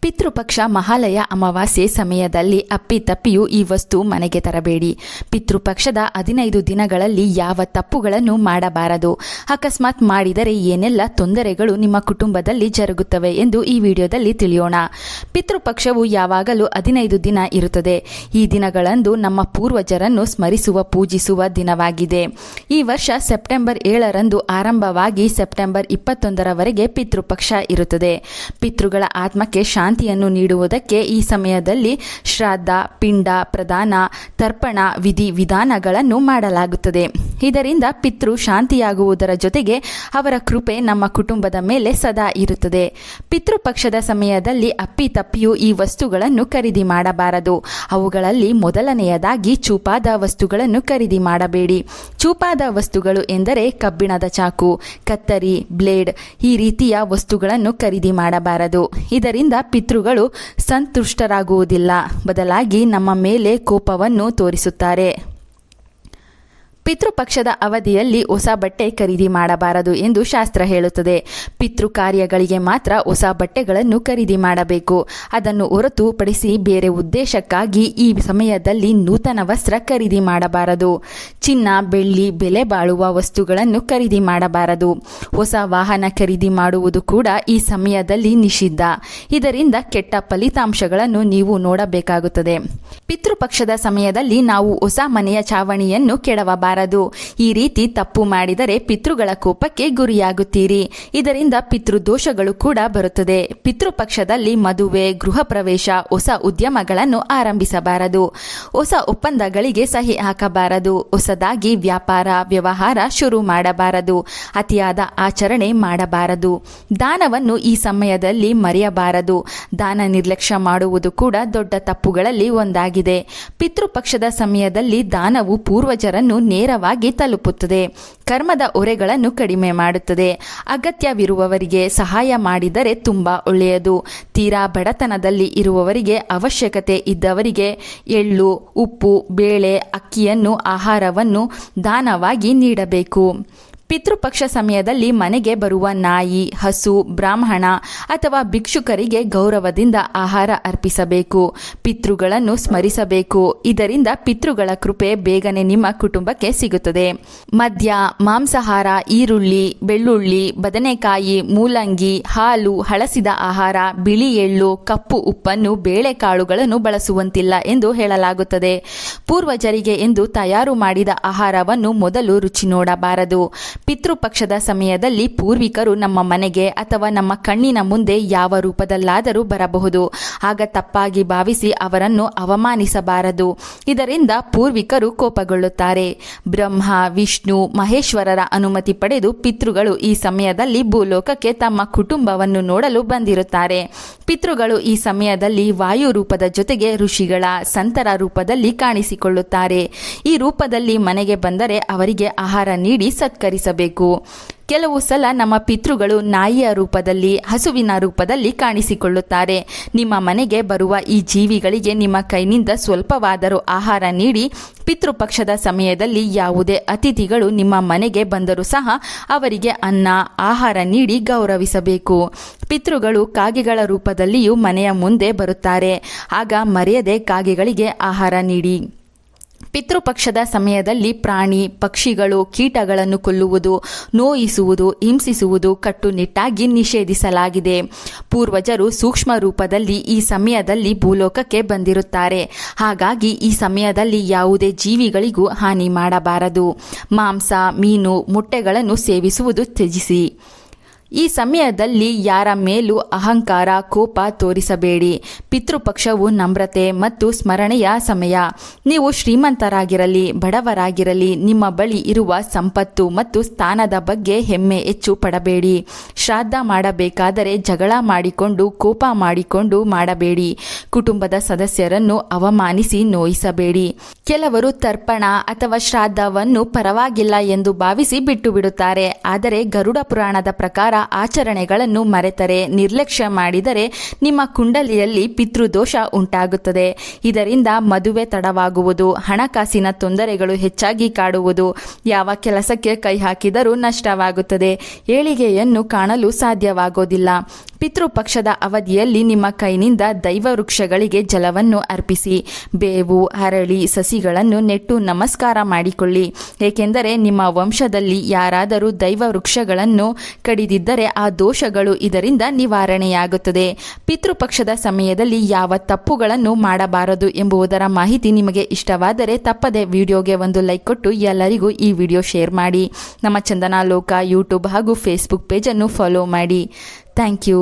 ಪಿತೃಪಕ್ಷ ಮಹಾಲಯ ಅಮಾವಾಸ್ಯೆ ಸಮಯದಲ್ಲಿ ಅಪ್ಪಿತಪ್ಪಿಯೂ ಈ ವಸ್ತು ಮನೆಗೆ ತರಬೇಡಿ. ಪಿತೃಪಕ್ಷದ 15 ದಿನಗಳಲ್ಲಿ ಯಾವ ತಪ್ಪುಗಳನ್ನು ಮಾಡಬಾರದು. ಅಕಸ್ಮಾತ್ ಮಾಡಿದರೆ ಏನೆಲ್ಲ ತೊಂದರೆಗಳು ನಿಮ್ಮ ಕುಟುಂಬದಲ್ಲಿ ಜರುಗುತ್ತವೆ ಎಂದು ಈ ವಿಡಿಯೋದಲ್ಲಿ ತಿಳಿಯೋಣ. ಪಿತೃಪಕ್ಷವು ಯಾವಾಗಲೂ 15 ದಿನ ಇರುತ್ತದೆ. ಈ ದಿನಗಳಂದು ನಮ್ಮ ಪೂರ್ವಜರನ್ನು ಸ್ಮರಿಸುವ ಪೂಜಿಸುವ ದಿನವಾಗಿದೆ. ಈ ವರ್ಷ ಸೆಪ್ಟೆಂಬರ್ 7ರಂದು ಆರಂಭವಾಗಿ ಸೆಪ್ಟೆಂಬರ್ 21ರವರೆಗೆ ಪಿತೃಪಕ್ಷ ಇರುತ್ತದೆ. ಪಿತೃಗಳ ಆತ್ಮಕ್ಕೆ ಶಾಂತಿಯನ್ನು ನೀಡುವುದಕ್ಕೆ ಈ ಸಮಯದಲ್ಲಿ ಶ್ರಾದ್ದ, ಪಿಂಡ ಪ್ರದಾನ, ತರ್ಪಣ ವಿಧಿ ವಿಧಾನಗಳನ್ನು ಮಾಡಲಾಗುತ್ತದೆ. ಇದರಿಂದ ಪಿತೃ ಶಾಂತಿಯಾಗುವುದರ ಜೊತೆಗೆ ಅವರ ಕೃಪೆ ನಮ್ಮ ಕುಟುಂಬದ ಮೇಲೆ ಸದಾ ಇರುತ್ತದೆ. ಪಿತೃಪಕ್ಷದ ಸಮಯದಲ್ಲಿ ಅಪ್ಪಿತಪ್ಪಿಯೂ ಈ ವಸ್ತುಗಳನ್ನು ಖರೀದಿ ಮಾಡಬಾರದು. ಅವುಗಳಲ್ಲಿ ಮೊದಲನೆಯದಾಗಿ ಚೂಪಾದ ವಸ್ತುಗಳನ್ನು ಖರೀದಿ ಮಾಡಬೇಡಿ. ಚೂಪಾದ ವಸ್ತುಗಳು ಎಂದರೆ ಕಬ್ಬಿಣದ ಚಾಕು, ಕತ್ತರಿ, ಬ್ಲೇಡ್ ಈ ರೀತಿಯ ವಸ್ತುಗಳನ್ನು ಖರೀದಿ ಮಾಡಬಾರದು. ಇದರಿಂದ ಪಿತೃಗಳು ಸಂತುಷ್ಟರಾಗುವುದಿಲ್ಲ, ಬದಲಾಗಿ ನಮ್ಮ ಮೇಲೆ ಕೋಪವನ್ನು ತೋರಿಸುತ್ತಾರೆ. ಪಿತೃಪಕ್ಷದ ಅವಧಿಯಲ್ಲಿ ಹೊಸ ಬಟ್ಟೆ ಖರೀದಿ ಮಾಡಬಾರದು ಎಂದು ಶಾಸ್ತ್ರ ಹೇಳುತ್ತದೆ. ಪಿತೃ ಕಾರ್ಯಗಳಿಗೆ ಮಾತ್ರ ಹೊಸ ಬಟ್ಟೆಗಳನ್ನು ಖರೀದಿ ಮಾಡಬೇಕು. ಅದನ್ನು ಹೊರತುಪಡಿಸಿ ಬೇರೆ ಉದ್ದೇಶಕ್ಕಾಗಿ ಈ ಸಮಯದಲ್ಲಿ ನೂತನ ವಸ್ತ್ರ ಖರೀದಿ ಮಾಡಬಾರದು. ಚಿನ್ನ, ಬೆಳ್ಳಿ, ಬೆಲೆ ಬಾಳುವ ವಸ್ತುಗಳನ್ನು ಖರೀದಿ ಮಾಡಬಾರದು. ಹೊಸ ವಾಹನ ಖರೀದಿ ಮಾಡುವುದು ಕೂಡ ಈ ಸಮಯದಲ್ಲಿ ನಿಷಿದ್ಧ. ಇದರಿಂದ ಕೆಟ್ಟ ಫಲಿತಾಂಶಗಳನ್ನು ನೀವು ನೋಡಬೇಕಾಗುತ್ತದೆ. ಪಿತೃಪಕ್ಷದ ಸಮಯದಲ್ಲಿ ನಾವು ಹೊಸ ಮನೆಯ ಚಾವಣಿಯನ್ನು ಕೆಡವಬಾರದು. ಈ ರೀತಿ ತಪ್ಪು ಮಾಡಿದರೆ ಪಿತೃಗಳ ಕೋಪಕ್ಕೆ ಗುರಿಯಾಗುತ್ತೀರಿ. ಇದರಿಂದ ಪಿತೃದೋಷಗಳು ಕೂಡ ಬರುತ್ತದೆ. ಪಿತೃಪಕ್ಷದಲ್ಲಿ ಮದುವೆ, ಗೃಹ ಪ್ರವೇಶ, ಹೊಸ ಉದ್ಯಮಗಳನ್ನು ಆರಂಭಿಸಬಾರದು. ಹೊಸ ಒಪ್ಪಂದಗಳಿಗೆ ಸಹಿ ಹಾಕಬಾರದು. ಹೊಸದಾಗಿ ವ್ಯಾಪಾರ ವ್ಯವಹಾರ ಶುರು ಮಾಡಬಾರದು. ಅತಿಯಾದ ಆಚರಣೆ ಮಾಡಬಾರದು. ದಾನವನ್ನು ಈ ಸಮಯದಲ್ಲಿ ಮರೆಯಬಾರದು. ದಾನ ನಿರ್ಲಕ್ಷ್ಯ ಮಾಡುವುದು ಕೂಡ ದೊಡ್ಡ ತಪ್ಪುಗಳಲ್ಲಿ ಒಂದಾಗಿದೆ. ಪಿತೃಪಕ್ಷದ ಸಮಯದಲ್ಲಿ ದಾನವು ಪೂರ್ವಜರನ್ನು ನೇರವಾಗಿ ತಲುಪುತ್ತದೆ. ಕರ್ಮದ ಹೊರೆಗಳನ್ನು ಕಡಿಮೆ ಮಾಡುತ್ತದೆ. ಅಗತ್ಯವಿರುವವರಿಗೆ ಸಹಾಯ ಮಾಡಿದರೆ ತುಂಬಾ ಒಳ್ಳೆಯದು. ತೀರಾ ಬಡತನದಲ್ಲಿ ಇರುವವರಿಗೆ, ಅವಶ್ಯಕತೆ ಇದ್ದವರಿಗೆ ಎಳ್ಳು, ಉಪ್ಪು, ಬೇಳೆ, ಅಕ್ಕಿಯನ್ನು, ಆಹಾರವನ್ನು ದಾನವಾಗಿ ನೀಡಬೇಕು. ಪಿತೃಪಕ್ಷ ಸಮಯದಲ್ಲಿ ಮನೆಗೆ ಬರುವ ನಾಯಿ, ಹಸು, ಬ್ರಾಹ್ಮಣ ಅಥವಾ ಭಿಕ್ಷುಕರಿಗೆ ಗೌರವದಿಂದ ಆಹಾರ ಅರ್ಪಿಸಬೇಕು. ಪಿತೃಗಳನ್ನು ಸ್ಮರಿಸಬೇಕು. ಇದರಿಂದ ಪಿತೃಗಳ ಕೃಪೆ ಬೇಗನೆ ನಿಮ್ಮ ಕುಟುಂಬಕ್ಕೆ ಸಿಗುತ್ತದೆ. ಮದ್ಯ, ಮಾಂಸಾಹಾರ, ಈರುಳ್ಳಿ, ಬೆಳ್ಳುಳ್ಳಿ, ಬದನೆಕಾಯಿ, ಮೂಲಂಗಿ, ಹಾಲು, ಹಳಸಿದ ಆಹಾರ, ಬಿಳಿ ಎಳ್ಳು, ಕಪ್ಪು ಉಪ್ಪನ್ನು, ಬೇಳೆಕಾಳುಗಳನ್ನು ಬಳಸುವಂತಿಲ್ಲ ಎಂದು ಹೇಳಲಾಗುತ್ತದೆ. ಪೂರ್ವಜರಿಗೆ ಎಂದು ತಯಾರು ಮಾಡಿದ ಆಹಾರವನ್ನು ಮೊದಲು ರುಚಿ ನೋಡಬಾರದು. ಪಿತೃಪಕ್ಷದ ಸಮಯದಲ್ಲಿ ಪೂರ್ವಿಕರು ನಮ್ಮ ಮನೆಗೆ ಅಥವಾ ನಮ್ಮ ಕಣ್ಣಿನ ಮುಂದೆ ಯಾವ ರೂಪದಲ್ಲಾದರೂ ಬರಬಹುದು. ಆಗ ತಪ್ಪಾಗಿ ಭಾವಿಸಿ ಅವರನ್ನು ಅವಮಾನಿಸಬಾರದು. ಇದರಿಂದ ಪೂರ್ವಿಕರು ಕೋಪಗೊಳ್ಳುತ್ತಾರೆ. ಬ್ರಹ್ಮ, ವಿಷ್ಣು, ಮಹೇಶ್ವರರ ಅನುಮತಿ ಪಡೆದು ಪಿತೃಗಳು ಈ ಸಮಯದಲ್ಲಿ ಭೂಲೋಕಕ್ಕೆ ತಮ್ಮ ಕುಟುಂಬವನ್ನು ನೋಡಲು ಬಂದಿರುತ್ತಾರೆ. ಪಿತೃಗಳು ಈ ಸಮಯದಲ್ಲಿ ವಾಯು ರೂಪದ ಜೊತೆಗೆ ಋಷಿಗಳ, ಸಂತರ ರೂಪದಲ್ಲಿ ಕಾಣಿಸಿಕೊಳ್ಳುತ್ತಾರೆ. ಈ ರೂಪದಲ್ಲಿ ಮನೆಗೆ ಬಂದರೆ ಅವರಿಗೆ ಆಹಾರ ನೀಡಿ ಸತ್ಕರಿಸಬೇಕು. ಕೆಲವು ಸಲ ನಮ್ಮ ಪಿತೃಗಳು ನಾಯಿಯ ರೂಪದಲ್ಲಿ, ಹಸುವಿನ ರೂಪದಲ್ಲಿ ಕಾಣಿಸಿಕೊಳ್ಳುತ್ತಾರೆ. ನಿಮ್ಮ ಮನೆಗೆ ಬರುವ ಈ ಜೀವಿಗಳಿಗೆ ನಿಮ್ಮ ಕೈನಿಂದ ಸ್ವಲ್ಪವಾದರೂ ಆಹಾರ ನೀಡಿ. ಪಿತೃಪಕ್ಷದ ಸಮಯದಲ್ಲಿ ಯಾವುದೇ ಅತಿಥಿಗಳು ನಿಮ್ಮ ಮನೆಗೆ ಬಂದರೂ ಸಹ ಅವರಿಗೆ ಅನ್ನ, ಆಹಾರ ನೀಡಿ ಗೌರವಿಸಬೇಕು. ಪಿತೃಗಳು ಕಾಗೆಗಳ ರೂಪದಲ್ಲಿಯೂ ಮನೆಯ ಮುಂದೆ ಬರುತ್ತಾರೆ. ಆಗ ಮರೆಯದೆ ಕಾಗೆಗಳಿಗೆ ಆಹಾರ ನೀಡಿ. ಪಿತೃಪಕ್ಷದ ಸಮಯದಲ್ಲಿ ಪ್ರಾಣಿ, ಪಕ್ಷಿಗಳು, ಕೀಟಗಳನ್ನು ಕೊಲ್ಲುವುದು, ನೋಯಿಸುವುದು, ಹಿಂಸಿಸುವುದು ಕಟ್ಟುನಿಟ್ಟಾಗಿ ನಿಷೇಧಿಸಲಾಗಿದೆ. ಪೂರ್ವಜರು ಸೂಕ್ಷ್ಮ ರೂಪದಲ್ಲಿ ಈ ಸಮಯದಲ್ಲಿ ಭೂಲೋಕಕ್ಕೆ ಬಂದಿರುತ್ತಾರೆ. ಹಾಗಾಗಿ ಈ ಸಮಯದಲ್ಲಿ ಯಾವುದೇ ಜೀವಿಗಳಿಗೂ ಹಾನಿ ಮಾಡಬಾರದು. ಮಾಂಸ, ಮೀನು, ಮೊಟ್ಟೆಗಳನ್ನು ಸೇವಿಸುವುದು ತ್ಯಜಿಸಿ. ಈ ಸಮಯದಲ್ಲಿ ಯಾರ ಮೇಲೂ ಅಹಂಕಾರ, ಕೋಪ ತೋರಿಸಬೇಡಿ. ಪಿತೃಪಕ್ಷವು ನಮ್ರತೆ ಮತ್ತು ಸ್ಮರಣೆಯ ಸಮಯ. ನೀವು ಶ್ರೀಮಂತರಾಗಿರಲಿ, ಬಡವರಾಗಿರಲಿ, ನಿಮ್ಮ ಬಳಿ ಇರುವ ಸಂಪತ್ತು ಮತ್ತು ಸ್ಥಾನದ ಬಗ್ಗೆ ಹೆಮ್ಮೆ ಹೆಚ್ಚು ಪಡಬೇಡಿ. ಶ್ರಾದ್ದ ಮಾಡಬೇಕಾದರೆ ಜಗಳ ಮಾಡಿಕೊಂಡು, ಕೋಪ ಮಾಡಿಕೊಂಡು ಮಾಡಬೇಡಿ. ಕುಟುಂಬದ ಸದಸ್ಯರನ್ನು ಅವಮಾನಿಸಿ ನೋಯಿಸಬೇಡಿ. ಕೆಲವರು ತರ್ಪಣ ಅಥವಾ ಶ್ರಾದ್ದವನ್ನು ಪರವಾಗಿಲ್ಲ ಎಂದು ಭಾವಿಸಿ ಬಿಟ್ಟು ಬಿಡುತ್ತಾರೆ. ಆದರೆ ಗರುಡ ಪುರಾಣದ ಪ್ರಕಾರ ಆಚರಣೆಗಳನ್ನು ಮರೆತರೆ, ನಿರ್ಲಕ್ಷ್ಯ ಮಾಡಿದರೆ ನಿಮ್ಮ ಕುಂಡಲಿಯಲ್ಲಿ ಪಿತೃದೋಷ ಉಂಟಾಗುತ್ತದೆ. ಇದರಿಂದ ಮದುವೆ ತಡವಾಗುವುದು, ಹಣಕಾಸಿನ ತೊಂದರೆಗಳು ಹೆಚ್ಚಾಗಿ ಕಾಡುವುದು, ಯಾವ ಕೆಲಸಕ್ಕೆ ಕೈ ಹಾಕಿದರೂ ನಷ್ಟವಾಗುತ್ತದೆ, ಏಳಿಗೆಯನ್ನು ಕಾಣಲು ಸಾಧ್ಯವಾಗೋದಿಲ್ಲ. ಪಿತೃಪಕ್ಷದ ಅವಧಿಯಲ್ಲಿ ನಿಮ್ಮ ಕೈನಿಂದ ದೈವ ವೃಕ್ಷಗಳಿಗೆ ಜಲವನ್ನು ಅರ್ಪಿಸಿ ಬೇವು ಹರಳಿ ಸಸಿಗಳನ್ನು ನೆಟ್ಟು ನಮಸ್ಕಾರ ಮಾಡಿಕೊಳ್ಳಿ. ಏಕೆಂದರೆ ನಿಮ್ಮ ವಂಶದಲ್ಲಿ ಯಾರಾದರೂ ದೈವ ವೃಕ್ಷಗಳನ್ನು ಕಡಿದಿದ್ದರೆ ಆ ದೋಷಗಳು ಇದರಿಂದ ನಿವಾರಣೆಯಾಗುತ್ತದೆ. ಪಿತೃಪಕ್ಷದ ಸಮಯದಲ್ಲಿ ಯಾವ ತಪ್ಪುಗಳನ್ನು ಮಾಡಬಾರದು ಎಂಬುದರ ಮಾಹಿತಿ ನಿಮಗೆ ಇಷ್ಟವಾದರೆ ತಪ್ಪದೆ ವಿಡಿಯೋಗೆ ಒಂದು ಲೈಕ್ ಕೊಟ್ಟು ಎಲ್ಲರಿಗೂ ಈ ವಿಡಿಯೋ ಶೇರ್ ಮಾಡಿ. ನಮ್ಮ ಚಂದನಾ ಲೋಕ ಯೂಟ್ಯೂಬ್ ಹಾಗೂ ಫೇಸ್ಬುಕ್ ಪೇಜನ್ನು ಫಾಲೋ ಮಾಡಿ. Thank you.